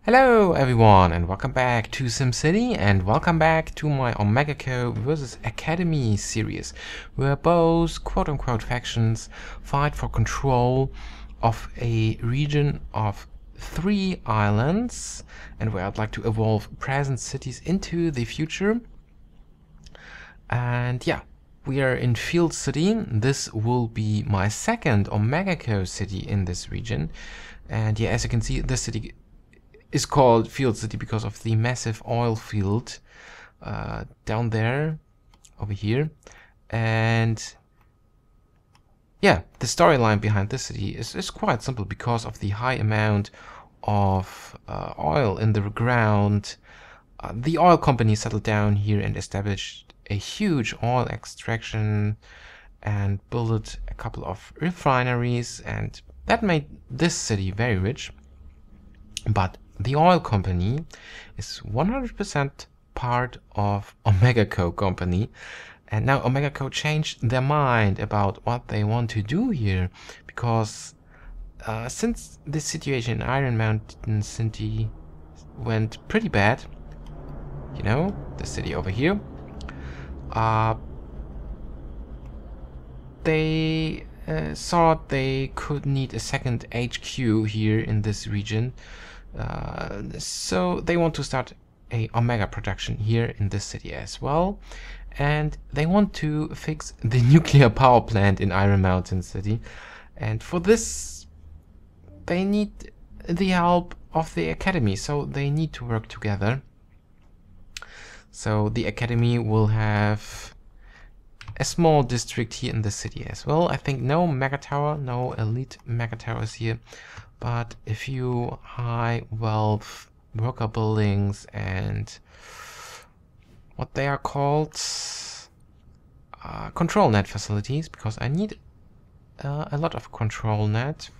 Hello everyone and welcome back to SimCity and welcome back to my OmegaCo vs Academy series, where both quote-unquote factions fight for control of a region of 3 islands and where I'd like to evolve present cities into the future. And yeah, we are in Field City. This will be my second OmegaCo city in this region. And yeah, as you can see, this city is called Field City because of the massive oil field down there, over here. And yeah, the storyline behind this city is quite simple because of the high amount of oil in the ground. The oil company settled down here and established a huge oil extraction and built a couple of refineries, and that made this city very rich. But the oil company is 100% part of OmegaCo company, and now OmegaCo changed their mind about what they want to do here, because since this situation in Iron Mountain City went pretty bad, you know, the city over here, they thought they could need a second HQ here in this region. So they want to start a Omega production here in this city as well, and they want to fix the nuclear power plant in Iron Mountain City, and for this they need the help of the Academy, so they need to work together. So the Academy will have a small district here in the city as well. I think no Megatower, no elite Megatowers here, but a few high wealth worker buildings and what they are called control net facilities, because I need a lot of control net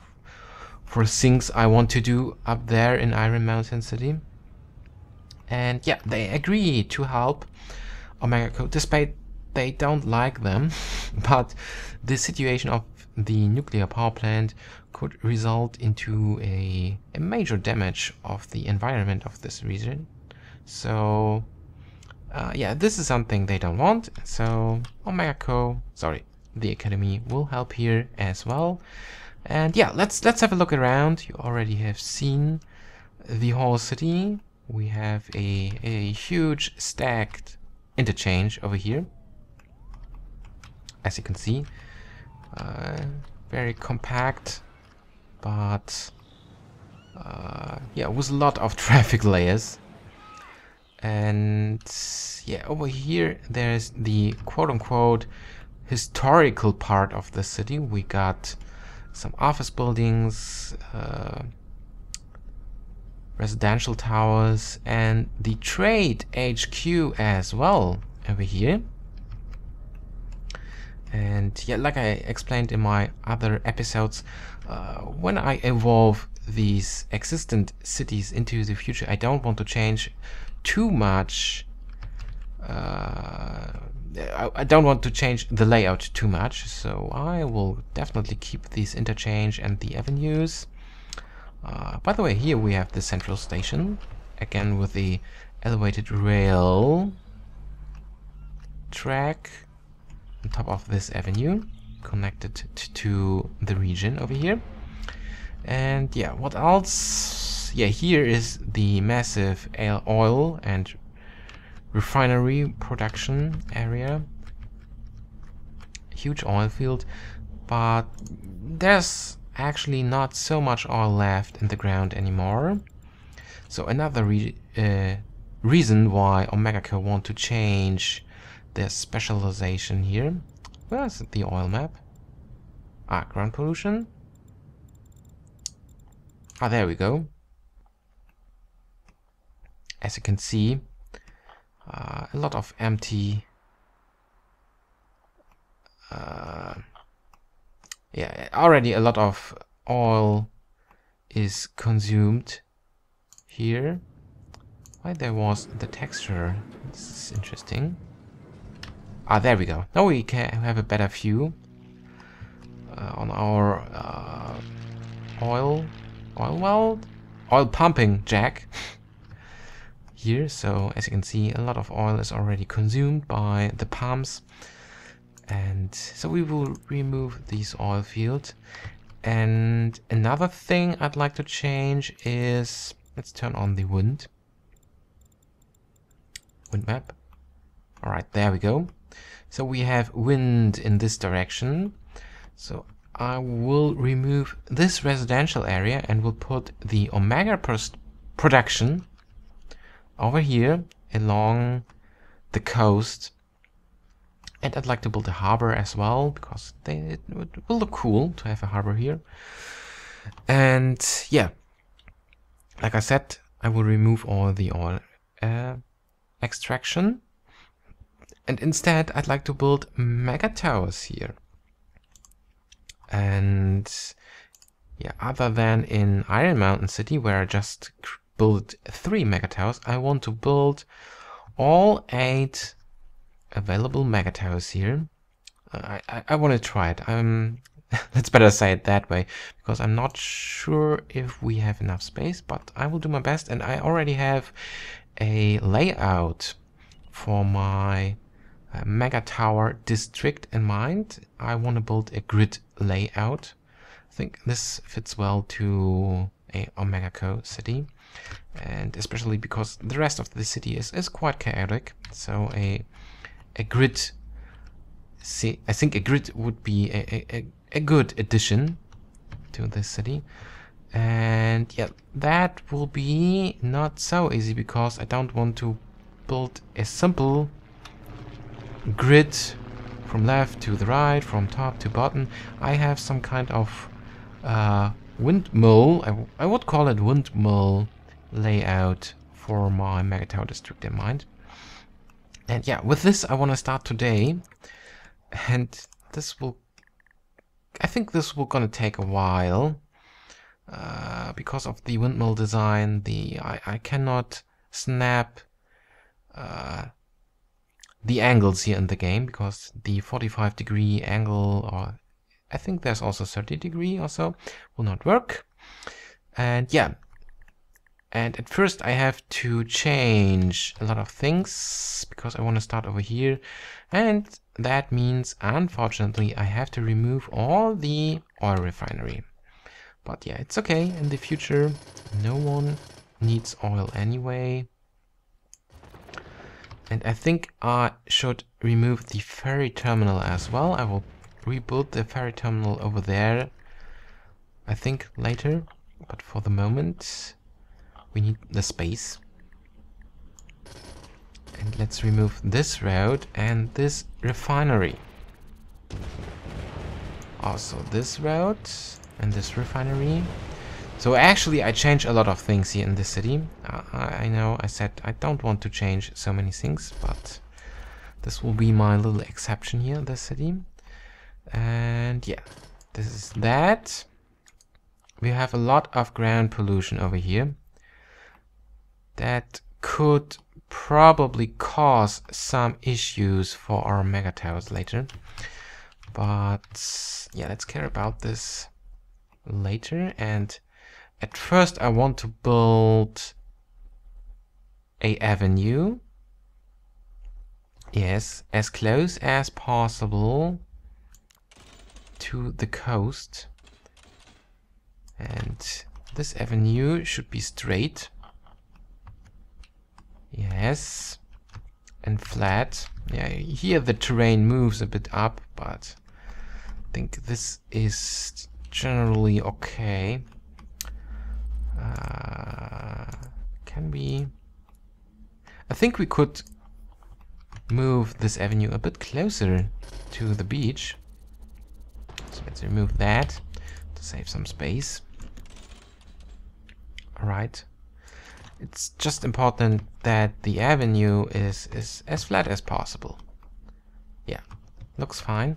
for things I want to do up there in Iron Mountain City. And yeah, they agree to help OmegaCo despite they don't like them. But the situation of the nuclear power plant could result into a major damage of the environment of this region. So yeah, this is something they don't want. So the Academy will help here as well. And yeah, let's have a look around. You already have seen the whole city. We have a huge stacked interchange over here, as you can see. Very compact, but yeah, with a lot of traffic layers. And yeah, over here there's the quote-unquote historical part of the city. We got some office buildings, residential towers, and the trade HQ as well over here. And yeah, like I explained in my other episodes, when I evolve these existent cities into the future, I don't want to change too much. I don't want to change the layout too much, so I will definitely keep these interchange and the avenues. By the way, here we have the central station, again with the elevated rail track on top of this avenue, connected to the region over here. And yeah, what else? Yeah, here is the massive oil and refinery production area. Huge oil field, but there's actually not so much oil left in the ground anymore. So another reason why OmegaCo want to change their specialization here. Where's the oil map? Ground pollution. There we go. As you can see, a lot of empty yeah, already a lot of oil is consumed here. Why there was the texture? This is interesting. There we go. Now we can have a better view on our oil oil pumping jack here. So as you can see, a lot of oil is already consumed by the pumps. And so we will remove these oil fields. And another thing I'd like to change is, let's turn on the wind map. All right, there we go. So we have wind in this direction. So I will remove this residential area and will put the Omega production over here along the coast. And I'd like to build a harbor as well, because it will look cool to have a harbor here. And yeah, like I said, I will remove all the oil extraction. And instead, I'd like to build Megatowers here. And yeah, other than in Iron Mountain City, where I just built 3 Megatowers, I want to build all 8 available Megatowers here. I want to try it. Let's better say it that way, because I'm not sure if we have enough space, but I will do my best. And I already have a layout for my Megatower district in mind. I want to build a grid layout. I think this fits well to a OmegaCo City, and especially because the rest of the city is quite chaotic. So a grid, I think a grid would be a good addition to this city. And yeah, that will be not so easy, because I don't want to build a simple grid from left to the right, from top to bottom. I have some kind of windmill, I would call it windmill layout for my Megatower district in mind. And yeah, with this I want to start today, and this will, I think this will gonna take a while, because of the windmill design. I cannot snap the angles here in the game, because the 45-degree angle, or I think there's also 30-degree or so, will not work. And yeah, and at first I have to change a lot of things, because I want to start over here, and that means, unfortunately, I have to remove all the oil refinery. But yeah, it's okay. In the future, no one needs oil anyway. And I think I should remove the ferry terminal as well. I will rebuild the ferry terminal over there, I think, later. But for the moment, we need the space. And let's remove this road and this refinery. Also this road and this refinery. So actually I changed a lot of things here in this city. I know I said I don't want to change so many things, but this will be my little exception here in this city. And yeah, this is that. We have a lot of ground pollution over here. That could probably cause some issues for our Megatowers later. But yeah, let's care about this later. And at first I want to build a avenue. Yes, as close as possible to the coast. And this avenue should be straight. Yes. And flat. Yeah, here the terrain moves a bit up, but I think this is generally okay. Can we... I think we could move this avenue a bit closer to the beach. So let's remove that to save some space. Alright. It's just important that the avenue is as flat as possible. Yeah, looks fine.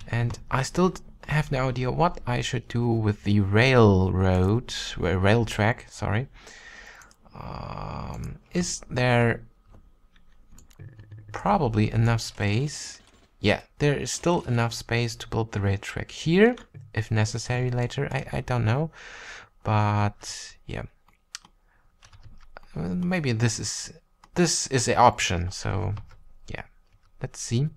And I still have no idea what I should do with the rail track, sorry. Is there probably enough space? Yeah, there is still enough space to build the rail track here, if necessary later. I don't know. But yeah, maybe this is an option. So yeah, let's see.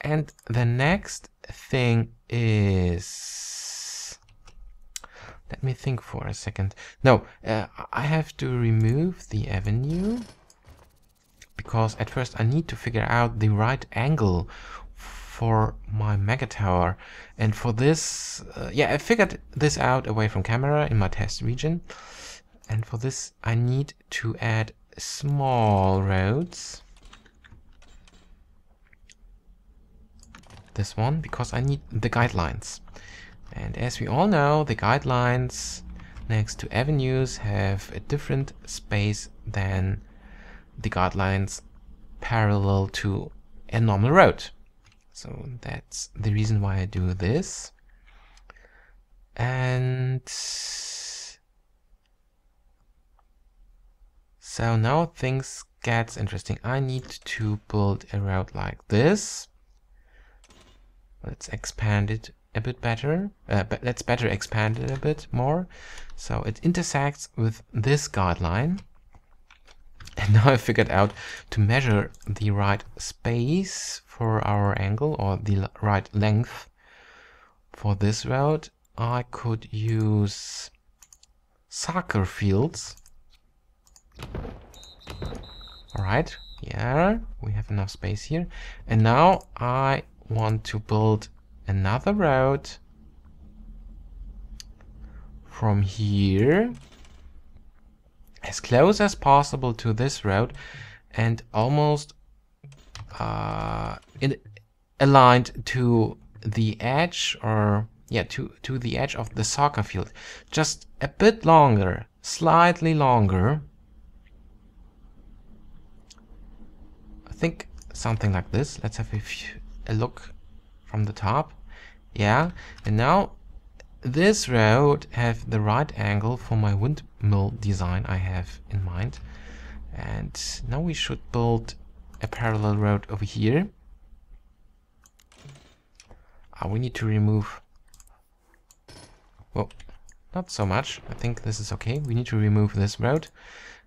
And the next thing is, let me think for a second. No, I have to remove the avenue, because at first I need to figure out the right angle for my Megatower. And for this, yeah, I figured this out away from camera in my test region. And for this, I need to add small roads. This one, because I need the guidelines. And as we all know, the guidelines next to avenues have a different space than the guidelines parallel to a normal road. So that's the reason why I do this. And so now things gets interesting. I need to build a road like this. Let's expand it a bit better. But let's better expand it a bit more. So it intersects with this guideline. And now I figured out to measure the right space for our angle, or the right length for this road. I could use soccer fields. Alright, yeah, we have enough space here. And now I want to build another road from here as close as possible to this road, and almost aligned to the edge, or yeah, to the edge of the soccer field. Just a bit longer, slightly longer. I think something like this. Let's have a look from the top. Yeah, and now this road have the right angle for my windmill design I have in mind. And now we should build a parallel road over here. We need to remove, well, not so much. I think this is okay. We need to remove this road.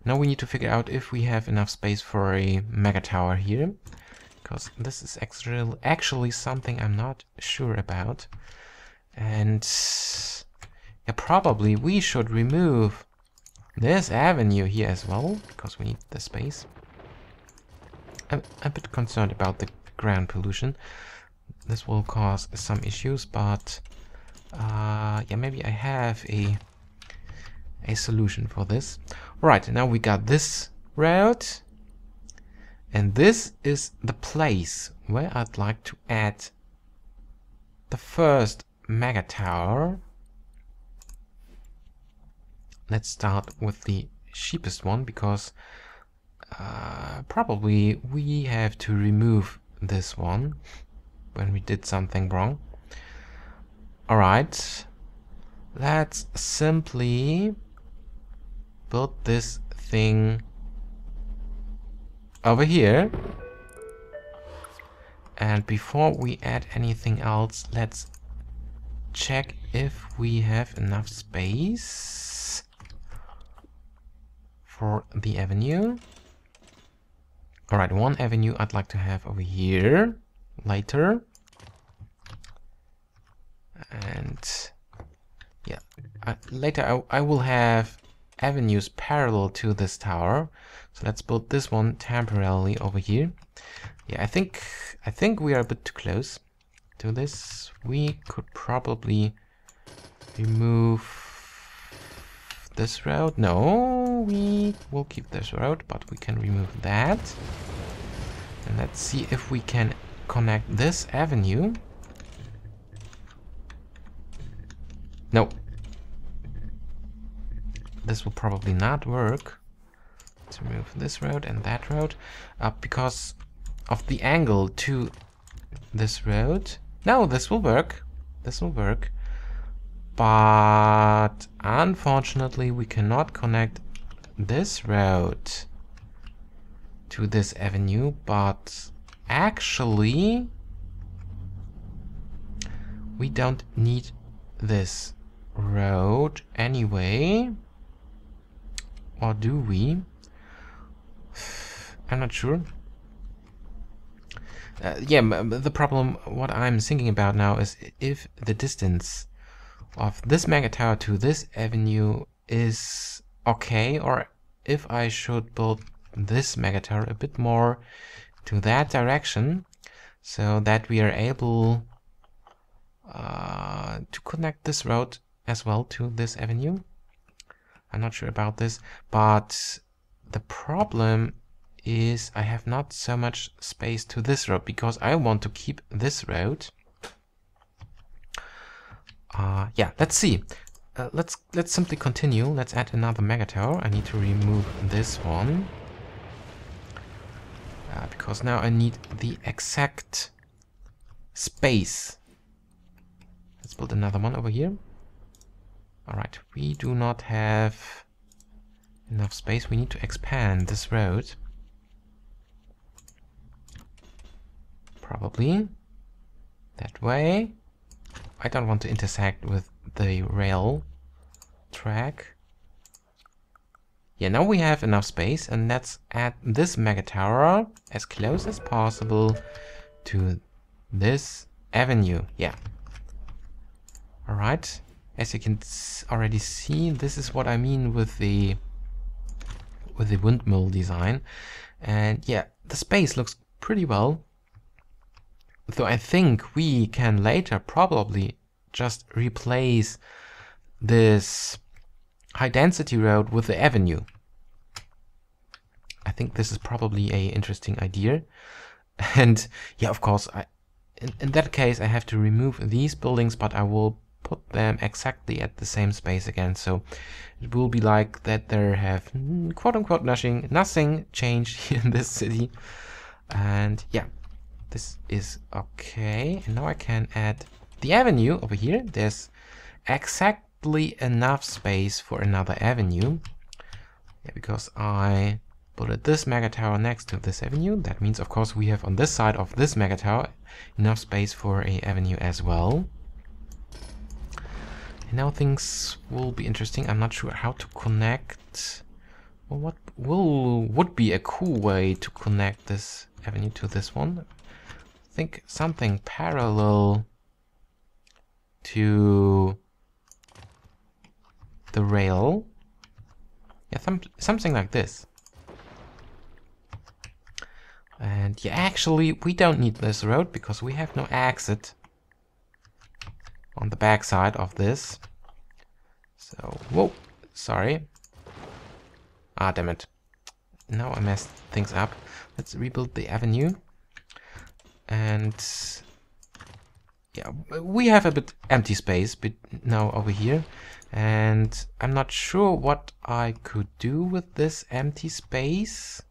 Now we need to figure out if we have enough space for a Megatower here, because this is actually something I'm not sure about. And yeah, probably we should remove this avenue here as well, because we need the space. I'm a bit concerned about the ground pollution. This will cause some issues, but yeah, maybe I have a solution for this. Right, now we got this route, and this is the place where I'd like to add the first Megatower. Let's start with the cheapest one, because probably we have to remove this one when we did something wrong. Alright, let's simply build this thing over here. And before we add anything else, let's check if we have enough space for the avenue. Alright, one avenue I'd like to have over here later. And yeah, later I will have avenues parallel to this tower. So let's build this one temporarily over here. Yeah, I think we are a bit too close to this. We could probably remove this road. No, we will keep this road, but we can remove that. And let's see if we can connect this avenue. No. This will probably not work. Let's remove this road and that road, because of the angle to this road. No, this will work. This will work. But unfortunately, we cannot connect this road to this avenue. But actually, we don't need this road anyway. or do we? I'm not sure. The problem, what I'm thinking about now is if the distance of this Megatower to this avenue is okay, or if I should build this Megatower a bit more to that direction, so that we are able to connect this road as well to this avenue. I'm not sure about this, but the problem is I have not so much space to this road because I want to keep this road. Yeah, let's see. Let's simply continue. Let's add another Megatower. I need to remove this one because now I need the exact space. Let's build another one over here. Alright, we do not have enough space. We need to expand this road. Probably that way. I don't want to intersect with the rail track. Yeah, now we have enough space, and let's add this Megatower as close as possible to this avenue. Yeah. Alright. As you can already see, this is what I mean with the windmill design. And yeah, the space looks pretty well. Though I think we can later probably just replace this high density road with the avenue. I think this is probably a interesting idea. And yeah, of course, in that case I have to remove these buildings, but I will put them exactly at the same space again. So it will be like that there have quote-unquote nothing changed here in this city. And yeah, this is okay. And now I can add the avenue over here. There's exactly enough space for another avenue. Yeah, because I put this Megatower next to this avenue. That means, of course, we have on this side of this Megatower enough space for a avenue as well. And now things will be interesting. I'm not sure how to connect. Well, what would be a cool way to connect this avenue to this one? I think something parallel to the rail. Yeah, something like this. And yeah, actually, we don't need this road because we have no exit on the back side of this. So, whoa, sorry. Ah, damn it. Now I messed things up. Let's rebuild the avenue. And yeah, we have a bit empty space now over here. And I'm not sure what I could do with this empty space.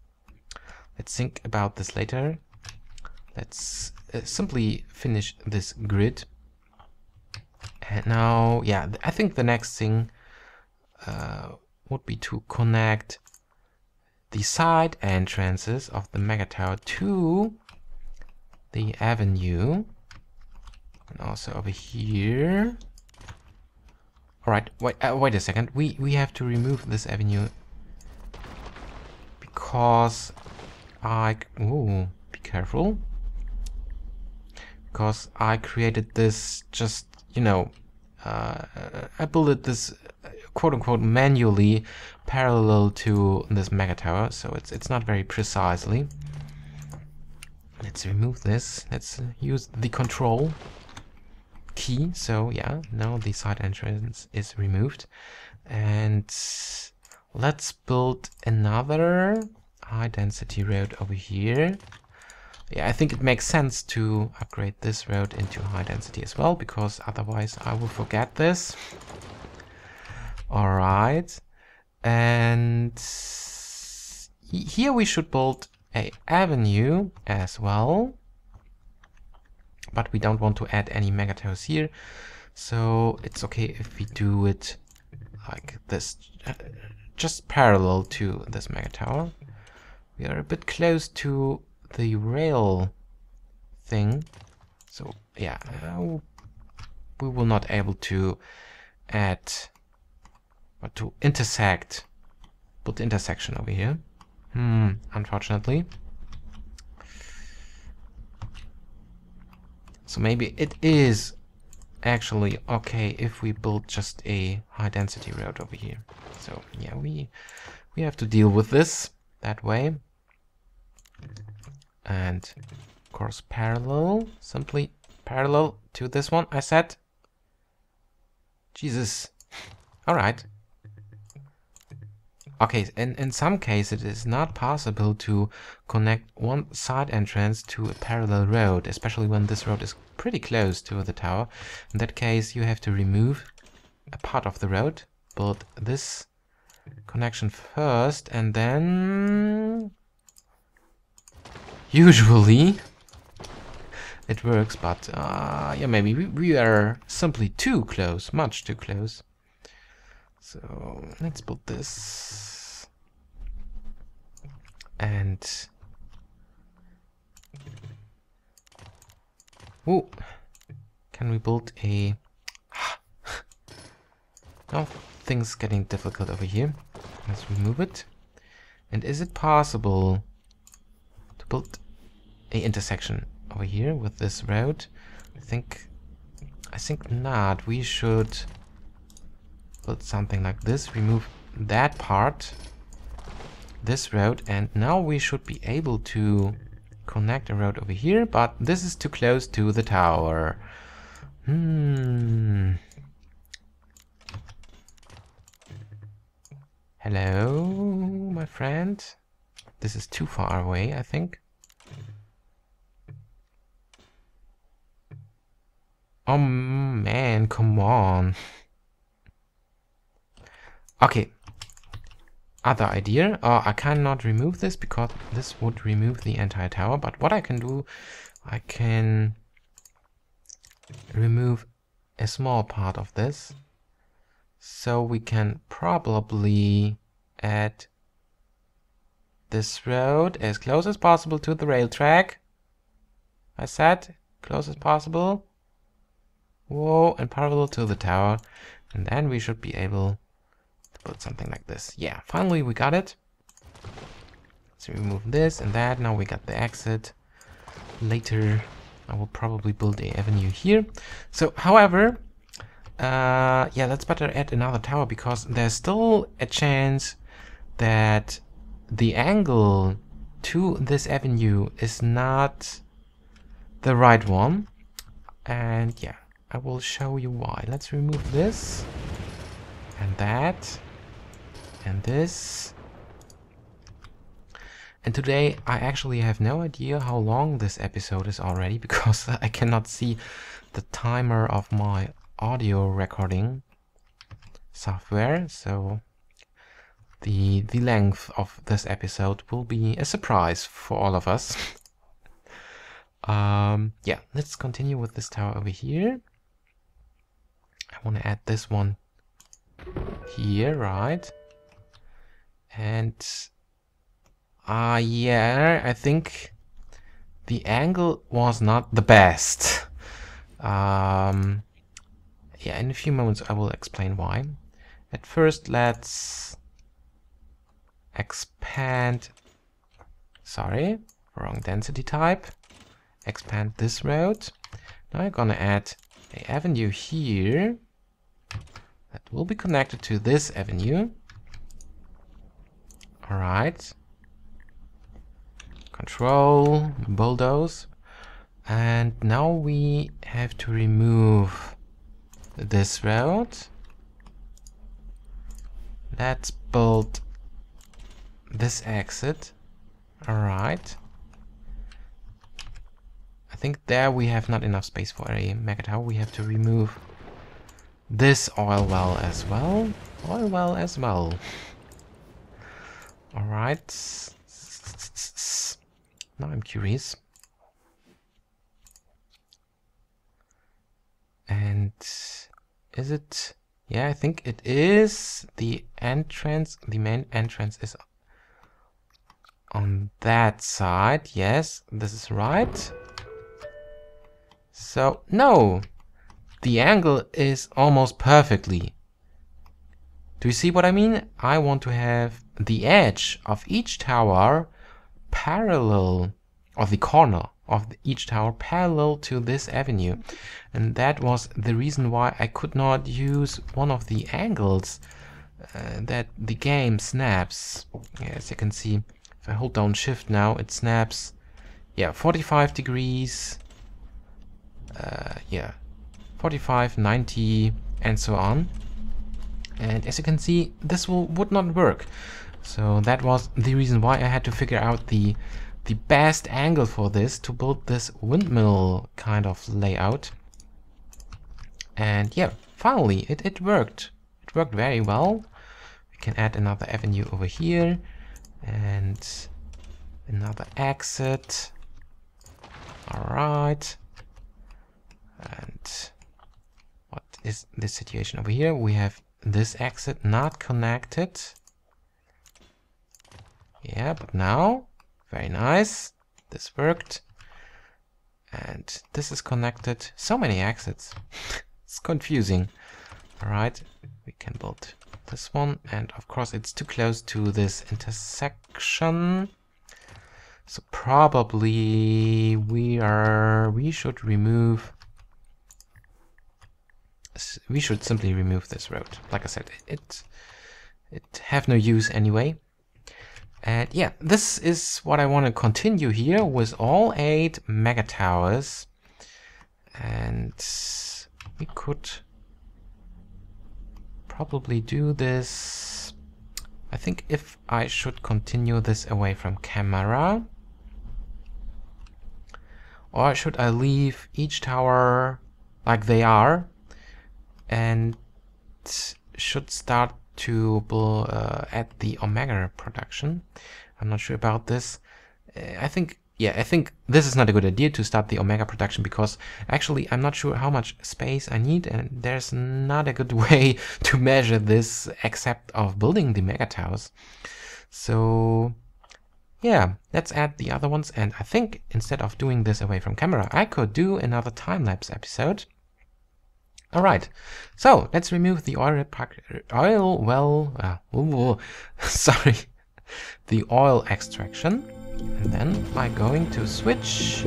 Let's think about this later. Let's simply finish this grid. And now, yeah, I think the next thing would be to connect the side entrances of the Megatower to the avenue. And also over here. Alright, wait a second. We have to remove this avenue because ooh, be careful. Because I created this just, you know, I built this quote-unquote manually parallel to this Megatower, so it's not very precisely. Let's remove this. Let's use the control key. So yeah, now the side entrance is removed. And let's build another high density road over here. Yeah, I think it makes sense to upgrade this road into high density as well, because otherwise I will forget this. Alright. And here we should build an avenue as well. But we don't want to add any Megatowers here. So it's okay if we do it like this, just parallel to this Megatower. We are a bit close to the rail thing, so yeah, we will not able to add or to intersect build the intersection over here. Unfortunately. So maybe it is actually okay if we build just a high density road over here. So yeah, we have to deal with this that way. And of course parallel, simply parallel to this one I said. Jesus. Alright. Okay, in some cases it is not possible to connect one side entrance to a parallel road, especially when this road is pretty close to the tower. In that case you have to remove a part of the road, build this connection first, and then usually it works, but yeah, maybe we are simply too close, much too close. So let's build this. And oh, can we build a oh, things getting difficult over here. Let's remove it. And is it possible to build a intersection over here with this road? I think not. We should build something like this, remove that part, this road, and now we should be able to connect a road over here, but this is too close to the tower. Hello, my friend. This is too far away, I think. Oh man, come on. Okay. Other idea. I cannot remove this because this would remove the entire tower. But what I can do, I can remove a small part of this. So we can probably add this road as close as possible to the rail track. I said close as possible. Whoa, and parallel to the tower. And then we should be able to build something like this. Yeah, finally we got it. So remove this and that. Now we got the exit. Later I will probably build a avenue here. So, however, yeah, let's better add another tower because there's still a chance that the angle to this avenue is not the right one. And yeah, I will show you why. Let's remove this and that and this. And today I actually have no idea how long this episode is already because I cannot see the timer of my audio recording software. So the length of this episode will be a surprise for all of us. Yeah, let's continue with this tower over here. I want to add this one here, right? And yeah, I think the angle was not the best. Yeah, in a few moments I will explain why. At first, let's expand. Sorry, wrong density type. Expand this road. Now I'm gonna add an avenue here that will be connected to this avenue. Alright. Control, bulldoze. And now we have to remove this road. Let's build this exit. Alright. I think there we have not enough space for a Megatower. We have to remove this oil well as well. Oil well as well. Alright. Now I'm curious. And is it? Yeah, I think it is. The entrance, the main entrance is on that side. Yes, this is right. So, no, the angle is almost perfectly Do you see what I mean? I want to have the edge of each tower parallel, or the corner of each tower parallel to this avenue. And that was the reason why I could not use one of the angles that the game snaps. As you can see, if I hold down shift now, it snaps, yeah, 45 degrees, yeah, 45, 90, and so on. And as you can see, this would not work. So that was the reason why I had to figure out the best angle for this to build this windmill kind of layout. And yeah, finally it worked. It worked very well. We can add another avenue over here and another exit. All right. And what is this situation over here? We have this exit not connected. Yeah, but now, very nice. This worked. And this is connected. So many exits. It's confusing. All right, we can build this one. And of course, it's too close to this intersection. So probably we should remove. We should simply remove this road. Like I said, it have no use anyway. And yeah, this is what I want to continue here with all 8 megatowers. And we could probably do this. I think if I should continue this away from camera, or should I leave each tower like they are and should start to add the Omega production? I'm not sure about this. I think this is not a good idea to start the Omega production, because actually I'm not sure how much space I need, and there's not a good way to measure this except of building the mega towers. So yeah, let's add the other ones. And I think instead of doing this away from camera, I could do another time-lapse episode. All right, so let's remove the oil the oil extraction, and then I'm going to switch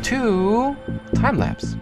to time-lapse.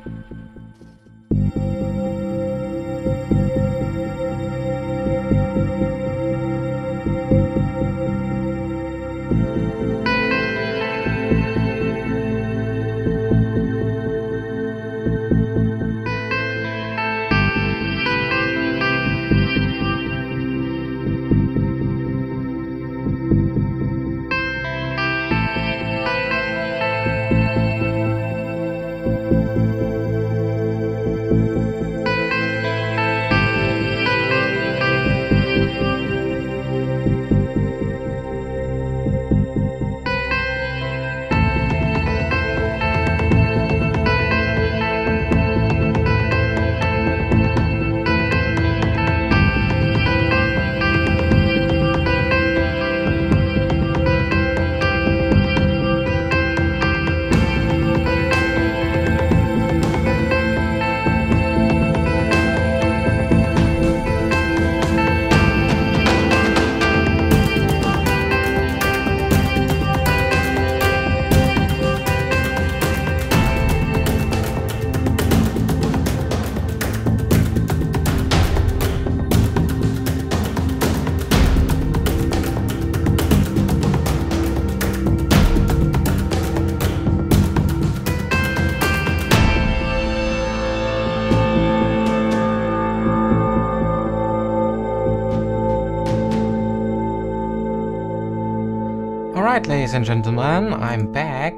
Alright, ladies and gentlemen, I'm back,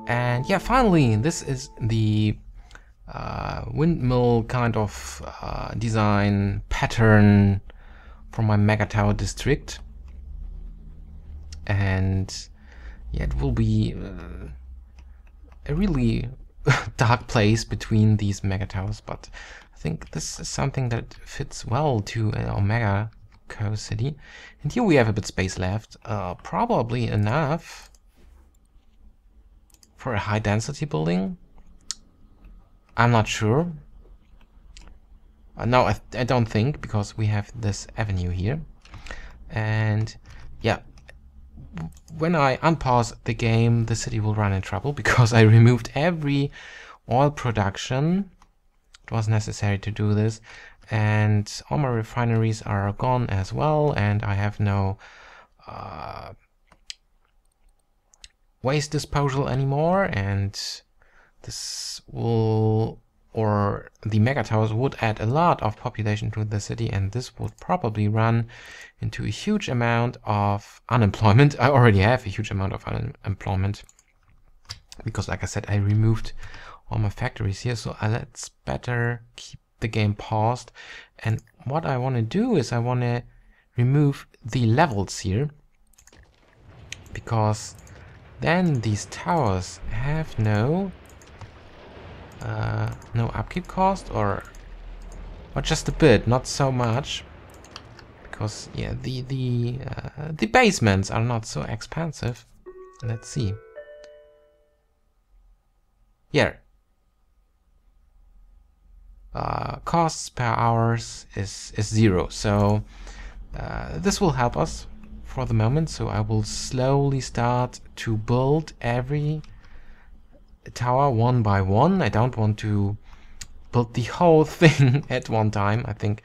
and yeah, finally, this is the windmill kind of design pattern for my Megatower district. And yeah, it will be a really dark place between these Megatowers, but I think this is something that fits well to OmegaCo City. And here we have a bit space left, probably enough for a high density building. I'm not sure. No, I don't think, because we have this avenue here. And yeah, when I unpause the game, the city will run in trouble because I removed every oil production. It was necessary to do this, and all my refineries are gone as well, and I have no waste disposal anymore, and this will, or the megatowers would add a lot of population to the city, and this would probably run into a huge amount of unemployment. I already have a huge amount of unemployment because, like I said, I removed all my factories here, so let's better keep the game paused. And what I want to do is I want to remove the levels here, because then these towers have no upkeep cost, or just a bit, not so much, because yeah, the basements are not so expensive. Let's see. Yeah, costs per hours is 0, so this will help us for the moment. So I will slowly start to build every tower one by one. I don't want to build the whole thing at one time. I think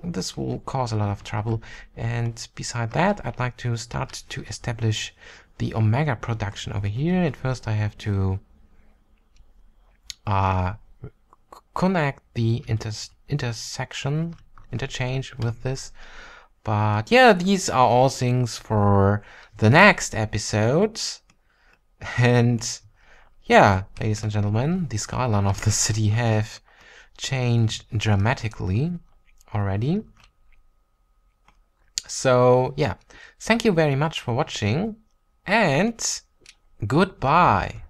this will cause a lot of trouble. And beside that, I'd like to start to establish the Omega production over here. At first I have to connect the interchange with this. But yeah, these are all things for the next episode. And yeah, ladies and gentlemen, the skyline of the city have changed dramatically already. So yeah, thank you very much for watching, and goodbye.